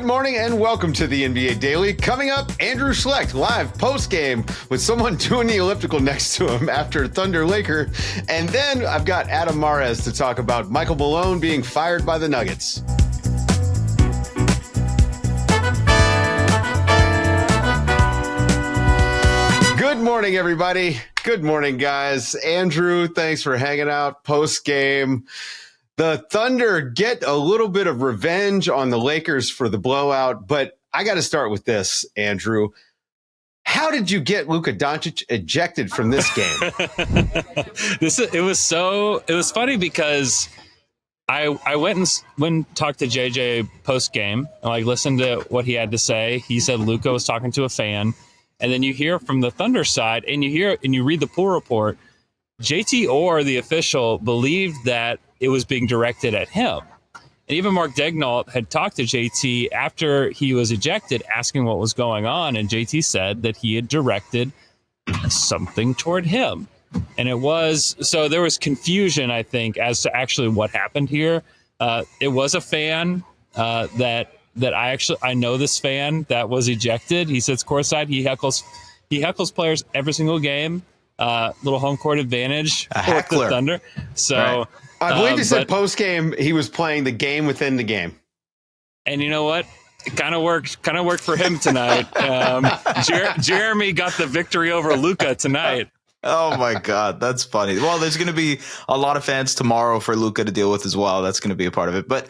Good morning and welcome to the NBA Daily. Coming up, Andrew Schlecht live post-game with someone doing the elliptical next to him after Thunder Laker. And then I've got Adam Mares to talk about Michael Malone being fired by the Nuggets. Good morning, everybody. Good morning, guys. Andrew, thanks for hanging out post-game. The Thunder get a little bit of revenge on the Lakers for the blowout, but I got to start with this, Andrew. How did you get Luka Doncic ejected from this game? It was funny because I went and talked to JJ post game and listened to what he had to say. He said Luka was talking to a fan, and then you hear from the Thunder side, and you read the pool report. JT Orr, the official, believed that it was being directed at him. And even Mark Daigneault had talked to JT after he was ejected, asking what was going on. And JT said that he had directed something toward him. And so there was confusion, I think, as to actually what happened here. It was a fan that I know this fan that was ejected. He sits courtside. He heckles players every single game. Little home court advantage for the Thunder. So right. I believe he said post game he was playing the game within the game. And you know what? It kind of worked for him tonight. Jeremy got the victory over Luka tonight. Oh my God, that's funny. Well, there's going to be a lot of fans tomorrow for Luka to deal with as well. That's going to be a part of it. But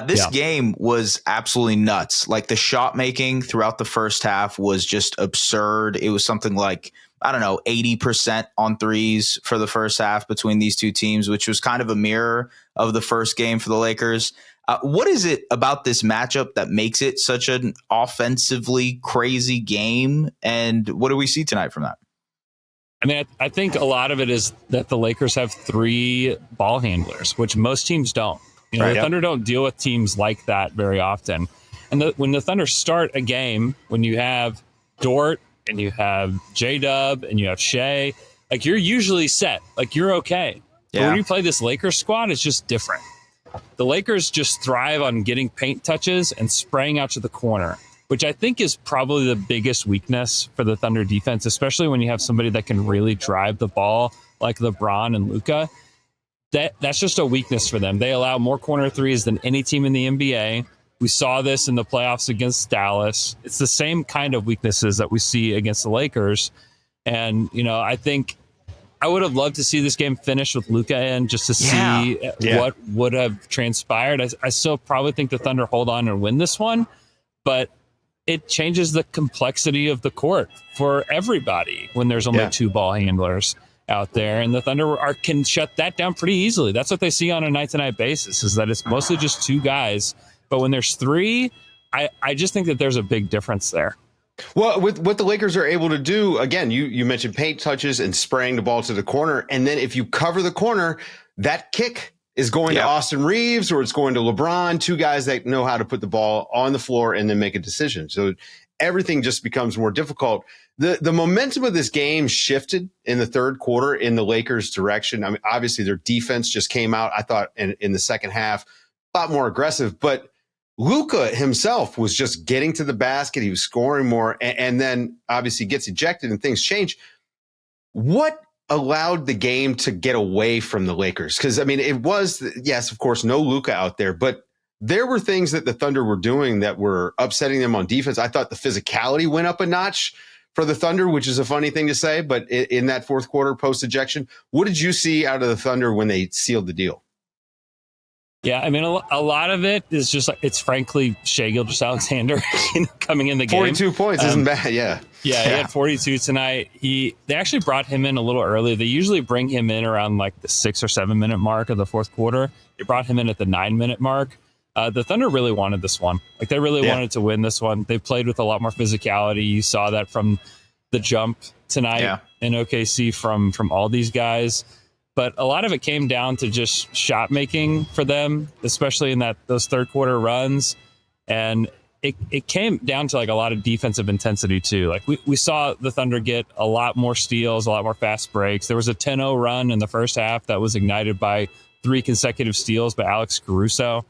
this game was absolutely nuts. Like the shot making throughout the first half was just absurd. It was something like, I don't know, 80% on threes for the first half between these two teams, which was kind of a mirror of the first game for the Lakers. What is it about this matchup that makes it such an offensively crazy game? And what do we see tonight from that? I mean, I think a lot of it is that the Lakers have three ball handlers, which most teams don't. The Thunder don't deal with teams like that very often. And when the Thunder start a game, when you have Dort, and you have J-Dub and you have Shai, you're usually set. You're okay. Yeah. But when you play this Lakers squad, it's just different. The Lakers just thrive on getting paint touches and spraying out to the corner, which I think is probably the biggest weakness for the Thunder defense, especially when you have somebody that can really drive the ball like LeBron and Luka. That's just a weakness for them. They allow more corner threes than any team in the NBA. We saw this in the playoffs against Dallas. It's the same kind of weaknesses that we see against the Lakers. And, I think I would have loved to see this game finish with Luka in just to see what would have transpired. I still probably think the Thunder hold on and win this one, but it changes the complexity of the court for everybody when there's only two ball handlers out there. And the Thunder can shut that down pretty easily. That's what they see on a night-to-night basis, is that it's mostly just two guys. But when there's three, I just think that there's a big difference there. Well, with what the Lakers are able to do, again, you mentioned paint touches and spraying the ball to the corner. And then if you cover the corner, that kick is going to Austin Reeves or it's going to LeBron, two guys that know how to put the ball on the floor and then make a decision. So everything just becomes more difficult. The momentum of this game shifted in the third quarter in the Lakers' direction. I mean, obviously their defense just came out, I thought, in the second half, a lot more aggressive. But Luka himself was just getting to the basket. He was scoring more and then obviously gets ejected and things change. What allowed the game to get away from the Lakers? Because, I mean, it was, yes, of course, no Luka out there, but there were things that the Thunder were doing that were upsetting them on defense. I thought the physicality went up a notch for the Thunder, which is a funny thing to say, but in that fourth quarter post-ejection, what did you see out of the Thunder when they sealed the deal? Yeah, I mean, a lot of it is just it's frankly Shai Gilgeous-Alexander coming in the game. 42 points isn't bad, yeah. Yeah, he had 42 tonight. They actually brought him in a little early. They usually bring him in around the 6 or 7 minute mark of the fourth quarter. They brought him in at the 9 minute mark. The Thunder really wanted this one. They really wanted to win this one. They played with a lot more physicality. You saw that from the jump tonight in OKC from all these guys. But a lot of it came down to just shot making for them, especially in those third quarter runs. And it came down to a lot of defensive intensity too. We saw the Thunder get a lot more steals, a lot more fast breaks. There was a 10-0 run in the first half that was ignited by 3 consecutive steals by Alex Caruso.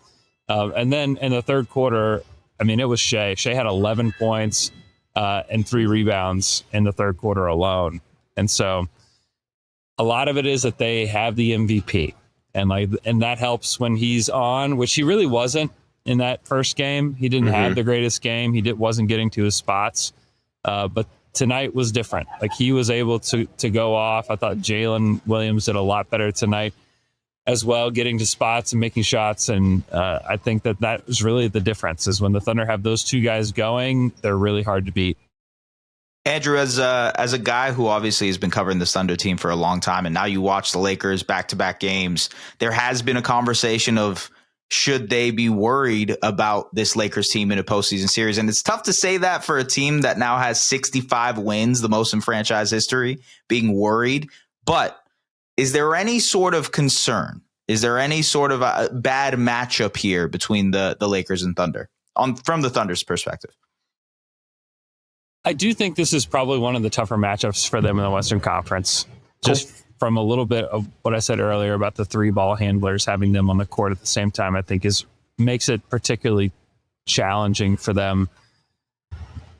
And then in the third quarter, I mean, it was Shai. Shai had 11 points and 3 rebounds in the third quarter alone. And so a lot of it is that they have the MVP, and that helps when he's on, which he really wasn't in that first game. He didn't have the greatest game. He wasn't getting to his spots, but tonight was different. Like, he was able to go off. I thought Jalen Williams did a lot better tonight as well, getting to spots and making shots. And I think that was really the difference, is when the Thunder have those two guys going, they're really hard to beat. Andrew, as a guy who obviously has been covering the Thunder team for a long time, and now you watch the Lakers back-to-back games, there has been a conversation of, should they be worried about this Lakers team in a postseason series? And it's tough to say that for a team that now has 65 wins, the most in franchise history, being worried. But is there any sort of concern? Is there any sort of a bad matchup here between the Lakers and Thunder from the Thunder's perspective? I do think this is probably one of the tougher matchups for them in the Western Conference. Just from a little bit of what I said earlier about the 3 ball handlers, having them on the court at the same time, I think makes it particularly challenging for them.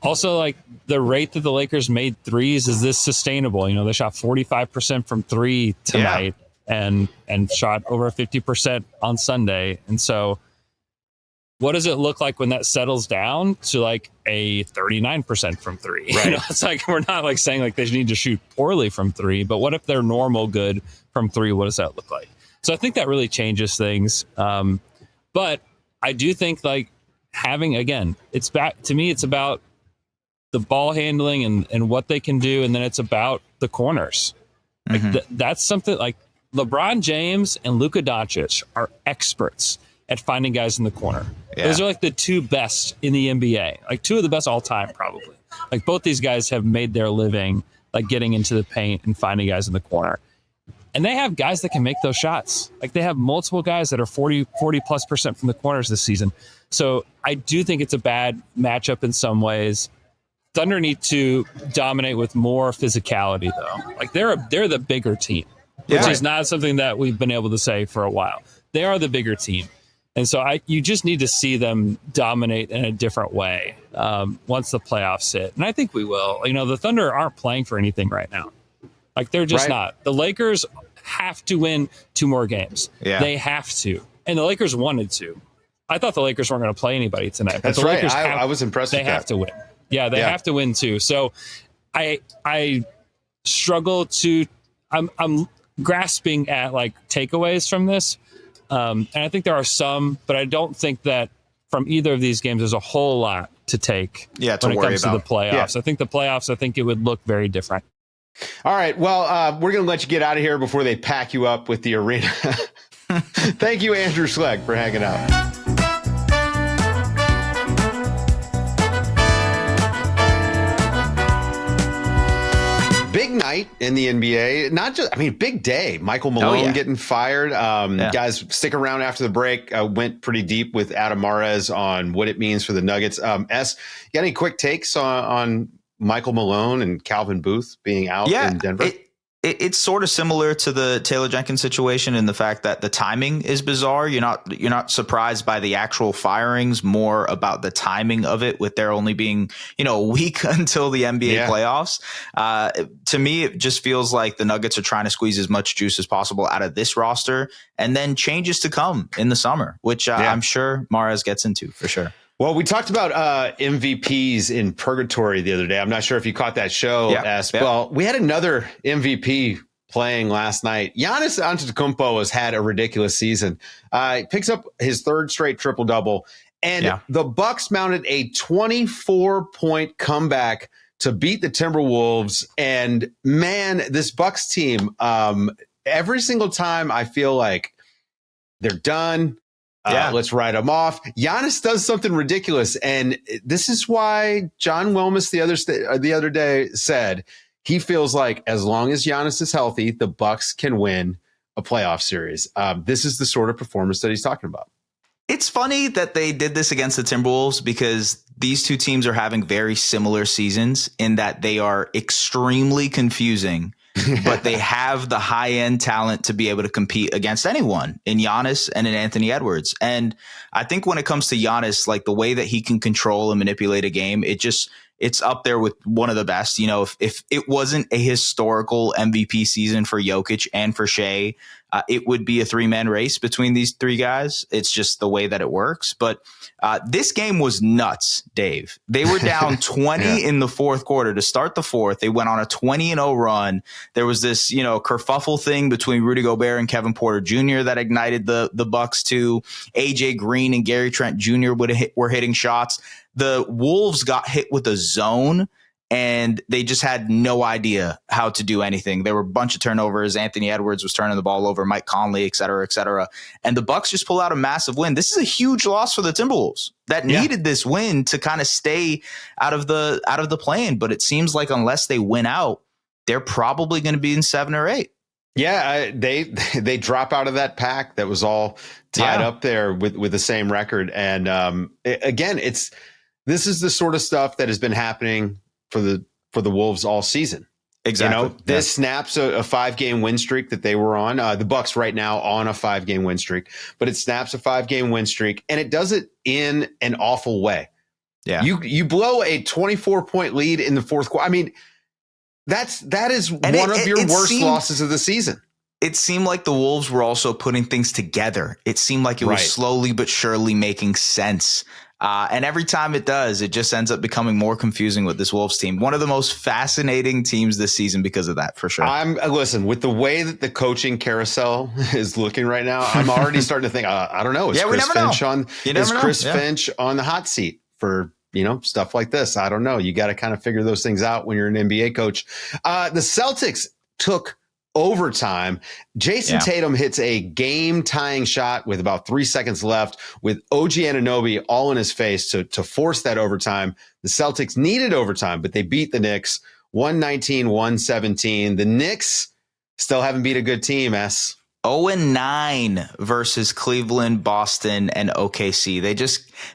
Also, like, the rate that the Lakers made threes, is this sustainable? You know, they shot 45% from 3 tonight and shot over 50% on Sunday. And so what does it look like when that settles down to like a 39% from 3? Right. You know, it's like, we're not like saying like they need to shoot poorly from 3, but what if they're normal good from 3? What does that look like? So I think that really changes things. But I do think, like, having, again, it's back to me, it's about the ball handling and what they can do. And then it's about the corners. Like that's something like LeBron James and Luka Doncic are experts at finding guys in the corner. Yeah. Those are like the 2 best in the NBA, like 2 of the best all time, probably. Like, both these guys have made their living, like, getting into the paint and finding guys in the corner. And they have guys that can make those shots. Like, they have multiple guys that are 40+% from the corners this season. So I do think it's a bad matchup in some ways. Thunder need to dominate with more physicality, though. Like, they're the bigger team, which is not something that we've been able to say for a while. They are the bigger team. And so you just need to see them dominate in a different way once the playoffs hit. And I think we will. You know, the Thunder aren't playing for anything right now. Like, they're just not. The Lakers have to win 2 more games. Yeah. They have to. And the Lakers wanted to. I thought the Lakers weren't going to play anybody tonight. But That's right. I was impressed with that. They have to win. Yeah, they have to win too. So I struggle to I'm grasping at like takeaways from this. And I think there are some, but I don't think that from either of these games there's a whole lot to take when it comes to the playoffs. I think the playoffs, it would look very different. All right. Well, we're going to let you get out of here before they pack you up with the arena. Thank you, Andrew Schlecht, for hanging out. Big night in the NBA. Big day. Michael Malone getting fired. Guys, stick around after the break. Went pretty deep with Adam Mares on what it means for the Nuggets. S, you got any quick takes on Michael Malone and Calvin Booth being out in Denver? It's sort of similar to the Taylor Jenkins situation in the fact that the timing is bizarre. You're not surprised by the actual firings, more about the timing of it, with there only being, a week until the NBA playoffs. To me, it just feels like the Nuggets are trying to squeeze as much juice as possible out of this roster, and then changes to come in the summer, which I'm sure Mares gets into for sure. Well, we talked about MVPs in purgatory the other day. I'm not sure if you caught that show. Well, we had another MVP playing last night. Giannis Antetokounmpo has had a ridiculous season. He picks up his 3rd straight triple-double, and the Bucks mounted a 24-point comeback to beat the Timberwolves. And man, this Bucks team, every single time I feel like they're done. Let's write them off. Giannis does something ridiculous. And this is why John Wilmus the other day said he feels like as long as Giannis is healthy, the Bucks can win a playoff series. This is the sort of performance that he's talking about. It's funny that they did this against the Timberwolves, because these two teams are having very similar seasons in that they are extremely confusing but they have the high end talent to be able to compete against anyone in Giannis and in Anthony Edwards. And I think when it comes to Giannis, like the way that he can control and manipulate a game, it's up there with one of the best. You know, if it wasn't a historical MVP season for Jokić and for Shai, it would be a 3-man race between these three guys. It's just the way that it works. But this game was nuts, Dave. They were down 20 in the fourth quarter to start the fourth. They went on a 20-0 run. There was this, kerfuffle thing between Rudy Gobert and Kevin Porter Jr. that ignited the Bucks too. AJ Green and Gary Trent Jr. were hitting shots. The Wolves got hit with a zone, and they just had no idea how to do anything. There were a bunch of turnovers. Anthony Edwards was turning the ball over, Mike Conley, et cetera, et cetera. And the Bucks just pull out a massive win. This is a huge loss for the Timberwolves that needed this win to kind of stay out of the play-in. But it seems like unless they win out, they're probably going to be in 7 or 8. Yeah, they drop out of that pack that was all tied up there with the same record. And again, this is the sort of stuff that has been happening for the Wolves all season. Exactly. This snaps a 5-game win streak that they were on. The Bucks right now on a 5-game win streak, but it snaps a 5-game win streak, and it does it in an awful way. Yeah. You blow a 24-point lead in the fourth quarter. I mean, that is one of your worst losses of the season. It seemed like the Wolves were also putting things together. It seemed like it was slowly but surely making sense. And every time it does, it just ends up becoming more confusing with this Wolves team. One of the most fascinating teams this season because of that, for sure. Listen, with the way that the coaching carousel is looking right now, I'm already starting to think, I don't know. Is Chris Finch on the hot seat for, stuff like this? I don't know. You got to kind of figure those things out when you're an NBA coach. The Celtics took overtime. Jason Tatum hits a game-tying shot with about 3 seconds left with OG Anunoby all in his face to force that overtime. The Celtics needed overtime, but they beat the Knicks 119-117. The Knicks still haven't beat a good team, 0-9 versus Cleveland, Boston, and OKC.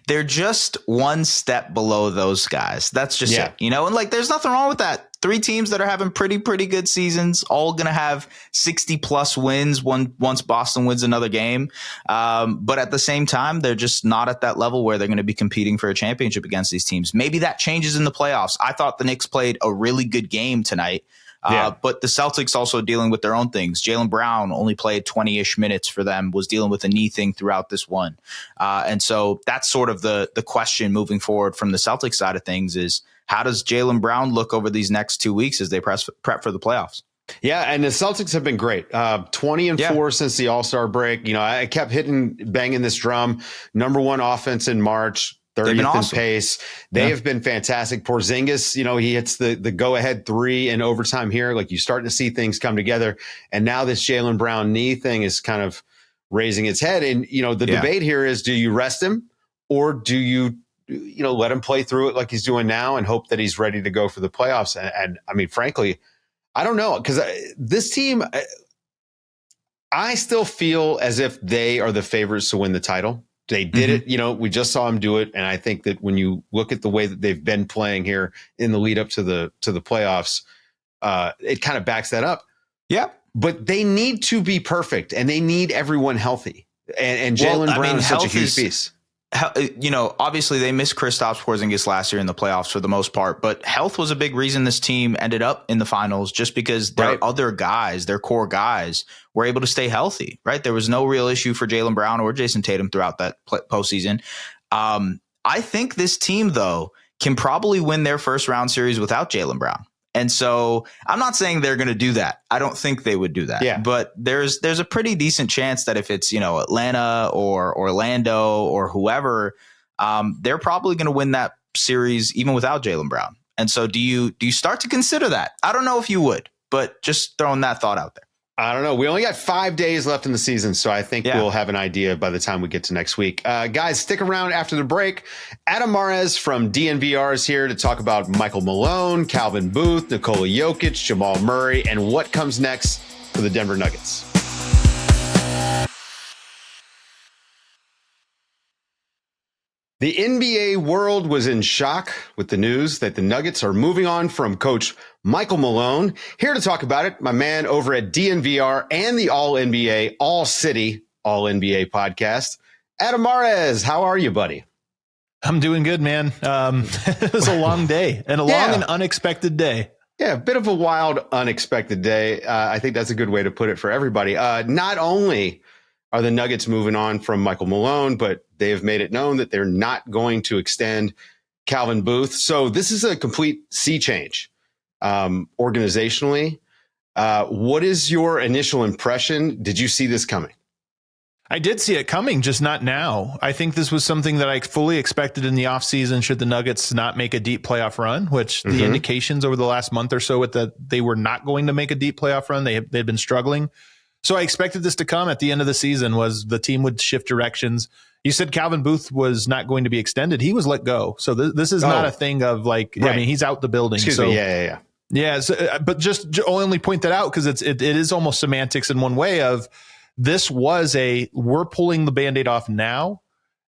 They're just one step below those guys. That's just it, and there's nothing wrong with that. 3 teams that are having pretty good seasons, all going to have 60 plus wins once Boston wins another game. But at the same time, they're just not at that level where they're going to be competing for a championship against these teams. Maybe that changes in the playoffs. I thought the Knicks played a really good game tonight. But the Celtics also dealing with their own things. Jaylen Brown only played 20-ish minutes for them, was dealing with a knee thing throughout this one. And so that's sort of the question moving forward from the Celtics side of things is, how does Jaylen Brown look over these next 2 weeks as they prep for the playoffs? Yeah, and the Celtics have been great. 20-4 since the All-Star break. I kept banging this drum. Number 1 offense in March. 30th in pace. They have been fantastic. Porzingis, he hits the go-ahead 3 in overtime here. Like, you're starting to see things come together. And now this Jaylen Brown knee thing is kind of raising its head. And, the debate here is, do you rest him or do you let him play through it like he's doing now and hope that he's ready to go for the playoffs? And I mean, frankly, I don't know, because this team, I still feel as if they are the favorites to win the title. They did it, we just saw them do it. And I think that when you look at the way that they've been playing here in the lead up to the playoffs, it kind of backs that up. Yeah. But they need to be perfect and they need everyone healthy. And Jaylen Brown is such a huge piece. Obviously they missed Kristaps Porzingis last year in the playoffs for the most part, but health was a big reason this team ended up in the finals, just because their other guys, their core guys, were able to stay healthy, right? There was no real issue for Jaylen Brown or Jason Tatum throughout that postseason. I think this team, though, can probably win their first round series without Jaylen Brown. And so I'm not saying they're going to do that. I don't think they would do that. Yeah. But there's a pretty decent chance that if it's, Atlanta or Orlando or whoever, they're probably going to win that series even without Jaylen Brown. And so do you start to consider that? I don't know if you would, but just throwing that thought out there. I don't know. We only got 5 days left in the season, so I think we'll have an idea by the time we get to next week. Guys, stick around after the break. Adam Mares from DNVR is here to talk about Michael Malone, Calvin Booth, Nikola Jokić, Jamal Murray, and what comes next for the Denver Nuggets. The NBA world was in shock with the news that the Nuggets are moving on from coach Michael Malone. Here to talk about it, my man over at DNVR and the All-NBA, All-City All-NBA podcast, Adam Mares. How are you, buddy? I'm doing good, man. It was a long day and a long and unexpected day. Yeah, a bit of a wild, unexpected day. I think that's a good way to put it for everybody. Not only are the Nuggets moving on from Michael Malone, but they have made it known that they're not going to extend Calvin Booth. So this is a complete sea change organizationally. What is your initial impression? Did you see this coming? I did see it coming, just not now. I think this was something that I fully expected in the offseason should the Nuggets not make a deep playoff run, which the indications over the last month or so with that they were not going to make a deep playoff run. They'd been struggling. So I expected this to come at the end of the season, was the team would shift directions. You said Calvin Booth was not going to be extended. He was let go. So this is not a thing of like, right. I mean, he's out the building. Excuse me. Yeah. Yeah. So, but just only point that out because it is almost semantics in one way of this was we're pulling the Band-Aid off now.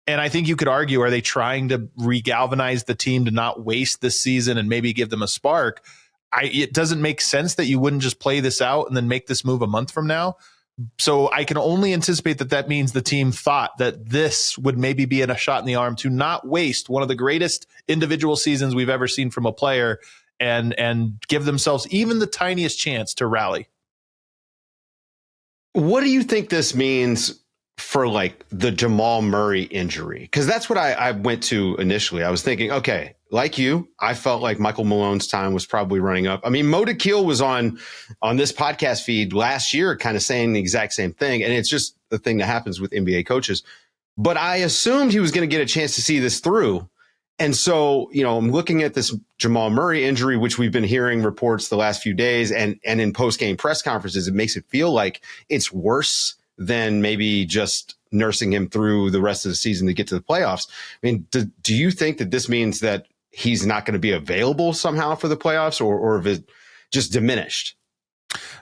And I think you could argue, are they trying to regalvanize the team to not waste this season and maybe give them a spark? It doesn't make sense that you wouldn't just play this out and then make this move a month from now. So I can only anticipate that means the team thought that this would maybe be a shot in the arm to not waste one of the greatest individual seasons we've ever seen from a player and give themselves even the tiniest chance to rally. What do you think this means for like the Jamal Murray injury? Because that's what I went to initially. I was thinking, okay, like you, I felt like Michael Malone's time was probably running up. I mean, Moody was on this podcast feed last year kind of saying the exact same thing. And it's just the thing that happens with NBA coaches. But I assumed he was going to get a chance to see this through. And so, I'm looking at this Jamal Murray injury, which we've been hearing reports the last few days and in post-game press conferences, it makes it feel like it's worse than maybe just nursing him through the rest of the season to get to the playoffs. I mean, do you think that this means that he's not going to be available somehow for the playoffs or if it just diminished?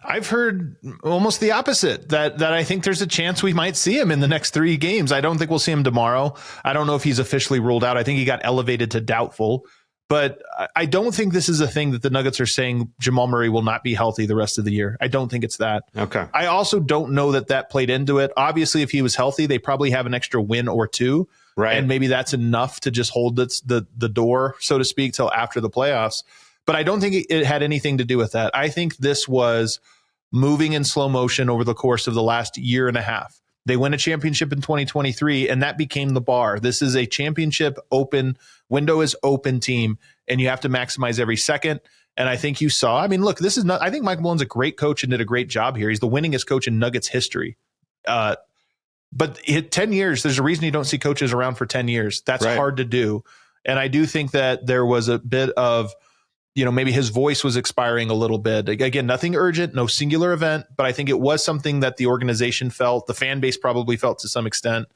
I've heard almost the opposite, that I think there's a chance we might see him in the next 3 games. I don't think we'll see him tomorrow. I don't know if he's officially ruled out. I think he got elevated to doubtful, but I don't think this is a thing that the Nuggets are saying Jamal Murray will not be healthy the rest of the year. I don't think it's that. Okay. I also don't know that played into it. Obviously, if he was healthy, they probably have an extra win or 2. Right. And maybe that's enough to just hold the door, so to speak, till after the playoffs. But I don't think it had anything to do with that. I think this was moving in slow motion over the course of the last year and a half. They win a championship in 2023, and that became the bar. This is a championship open, window is open team, and you have to maximize every second. And I think you saw, I mean, look, this is not, I think Michael Malone's a great coach and did a great job here. He's the winningest coach in Nuggets history. But 10 years, there's a reason you don't see coaches around for 10 years. That's right. Hard to do. And I do think that there was a bit of, maybe his voice was expiring a little bit. Again, nothing urgent, no singular event, but I think it was something that the organization felt, the fan base probably felt to some extent.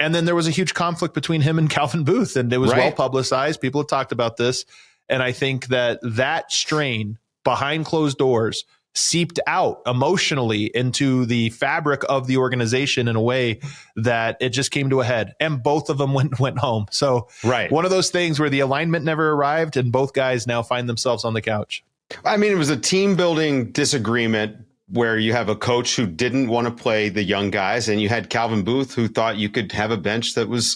And then there was a huge conflict between him and Calvin Booth, and it was well publicized. People have talked about this. And I think that strain behind closed doors seeped out emotionally into the fabric of the organization in a way that it just came to a head, and both of them went home. So one of those things where the alignment never arrived and both guys now find themselves on the couch. I mean, it was a team building disagreement where you have a coach who didn't want to play the young guys, and you had Calvin Booth who thought you could have a bench that was,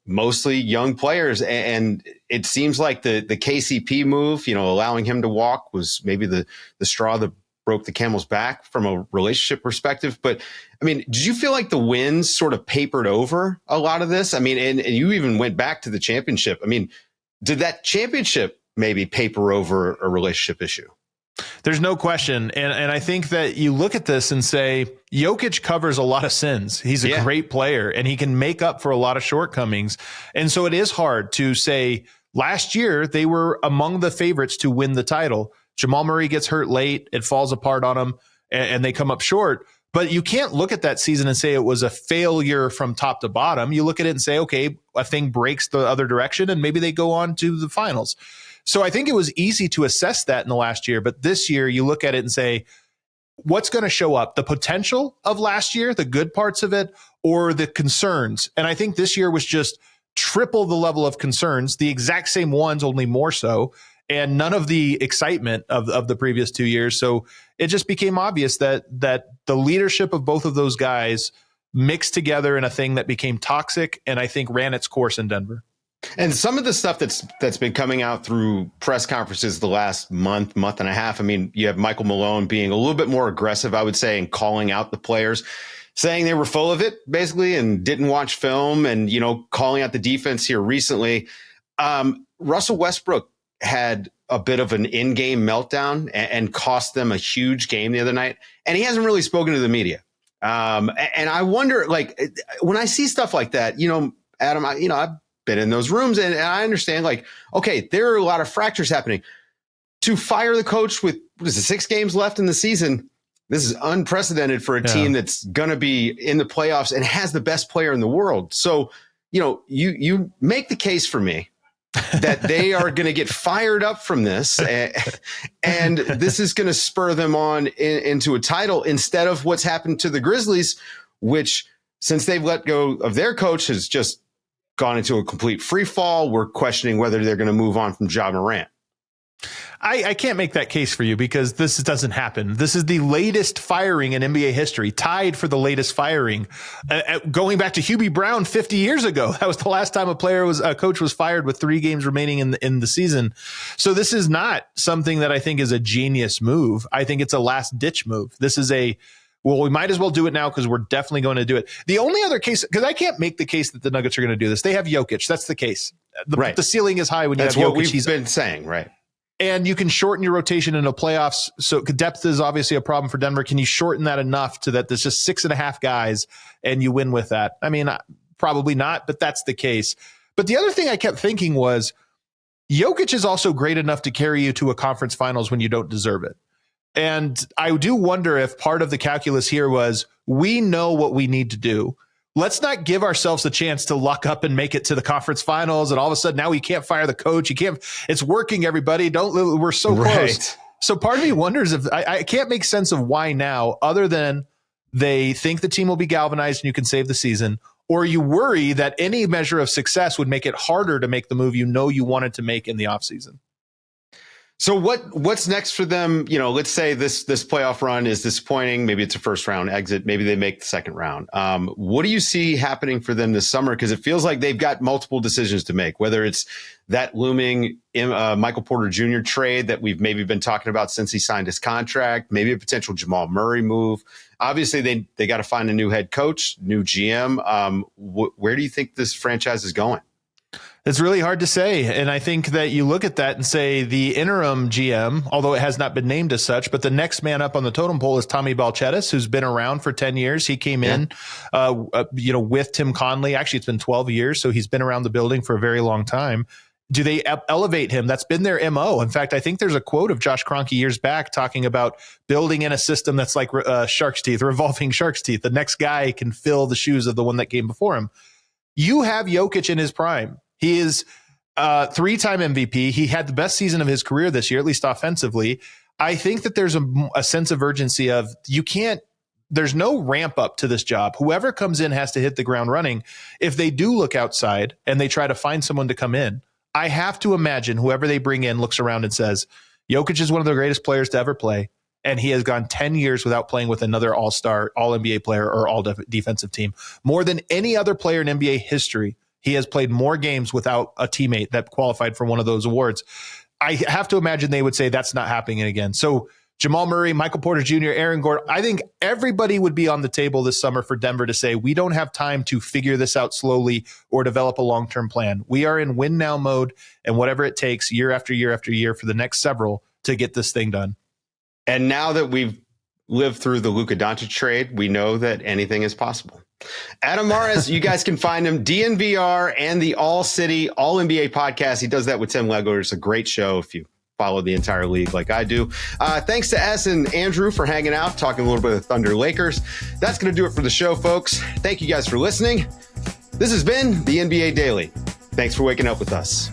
mostly young players. And it seems like the KCP move, allowing him to walk was maybe the straw that broke the camel's back from a relationship perspective. But I mean, did you feel like the wins sort of papered over a lot of this? I mean, and you even went back to the championship. I mean, did that championship maybe paper over a relationship issue? There's no question. And I think that you look at this and say, Jokić covers a lot of sins. He's a great player and he can make up for a lot of shortcomings. And so it is hard to say last year they were among the favorites to win the title. Jamal Murray gets hurt late. It falls apart on them and they come up short. But you can't look at that season and say it was a failure from top to bottom. You look at it and say, okay, a thing breaks the other direction and maybe they go on to the finals. So I think it was easy to assess that in the last year. But this year, you look at it and say, what's going to show up? The potential of last year, the good parts of it, or the concerns? And I think this year was just triple the level of concerns, the exact same ones, only more so, and none of the excitement of the previous 2 years. So it just became obvious that the leadership of both of those guys mixed together in a thing that became toxic and I think ran its course in Denver. And some of the stuff that's been coming out through press conferences the last month and a half. I mean, you have Michael Malone being a little bit more aggressive, I would say, and calling out the players, saying they were full of it basically and didn't watch film, and, you know, calling out the defense here recently. Russell Westbrook had a bit of an in-game meltdown and cost them a huge game the other night. And he hasn't really spoken to the media. And I wonder, like, when I see stuff like that, you know, Adam, I've been in those rooms and I understand, like, okay, there are a lot of fractures happening. To fire the coach with, 6 games left in the season, this is unprecedented for a team that's going to be in the playoffs and has the best player in the world. So, you know, you make the case for me that they are going to get fired up from this, and this is going to spur them on into a title instead of what's happened to the Grizzlies, which, since they've let go of their coach, has just gone into a complete free fall. We're questioning whether they're going to move on from Ja Morant. I can't make that case for you because this doesn't happen. This is the latest firing in NBA history, tied for the latest firing. Going back to Hubie Brown 50 years ago, that was the last time a coach was fired with 3 games remaining in the season. So this is not something that I think is a genius move. I think it's a last ditch move. This is well, we might as well do it now because we're definitely going to do it. The only other case, because I can't make the case that the Nuggets are going to do this. They have Jokić. That's the case. The ceiling is high when you have Jokić. That's what we've been saying, right? And you can shorten your rotation in the playoffs. So depth is obviously a problem for Denver. Can you shorten that enough to that there's just 6.5 guys and you win with that? I mean, probably not, but that's the case. But the other thing I kept thinking was Jokić is also great enough to carry you to a conference finals when you don't deserve it. And I do wonder if part of the calculus here was we know what we need to do. Let's not give ourselves a chance to luck up and make it to the conference finals. And all of a sudden now we can't fire the coach. It's working, everybody. We're so close. So part of me wonders if I can't make sense of why now, other than they think the team will be galvanized and you can save the season, or you worry that any measure of success would make it harder to make the move you wanted to make in the offseason. So what's next for them? You know, let's say this playoff run is disappointing. Maybe it's a first round exit. Maybe they make the second round. What do you see happening for them this summer? Because it feels like they've got multiple decisions to make, whether it's that looming Michael Porter Jr. trade that we've maybe been talking about since he signed his contract, maybe a potential Jamal Murray move. Obviously, they got to find a new head coach, new GM. Where do you think this franchise is going? It's really hard to say. And I think that you look at that and say the interim GM, although it has not been named as such, but the next man up on the totem pole is Tommy Balcetis, who's been around for 10 years. He came in, with Tim Conley. Actually, it's been 12 years. So he's been around the building for a very long time. Do they elevate him? That's been their MO. In fact, I think there's a quote of Josh Kroenke years back talking about building in a system that's like shark's teeth, revolving shark's teeth. The next guy can fill the shoes of the one that came before him. You have Jokić in his prime. He is 3-time MVP. He had the best season of his career this year, at least offensively. I think that there's a sense of urgency of there's no ramp up to this job. Whoever comes in has to hit the ground running. If they do look outside and they try to find someone to come in, I have to imagine whoever they bring in looks around and says, Jokić is one of the greatest players to ever play. And he has gone 10 years without playing with another all-star, all-NBA player or all-defensive team. More than any other player in NBA history, he has played more games without a teammate that qualified for one of those awards. I have to imagine they would say that's not happening again. So Jamal Murray, Michael Porter Jr., Aaron Gordon, I think everybody would be on the table this summer for Denver to say, we don't have time to figure this out slowly or develop a long-term plan. We are in win now mode, and whatever it takes year after year after year for the next several to get this thing done. And now that we've lived through the Luka Doncic trade, we know that anything is possible. Adam Mares, you guys can find him, DNVR and the All City All NBA podcast. He does that with Tim Legler. It's a great show if you follow the entire league like I do. Thanks to Es and Andrew for hanging out, talking a little bit of Thunder Lakers. That's going to do it for the show, folks. Thank you guys for listening. This has been the NBA Daily. Thanks for waking up with us.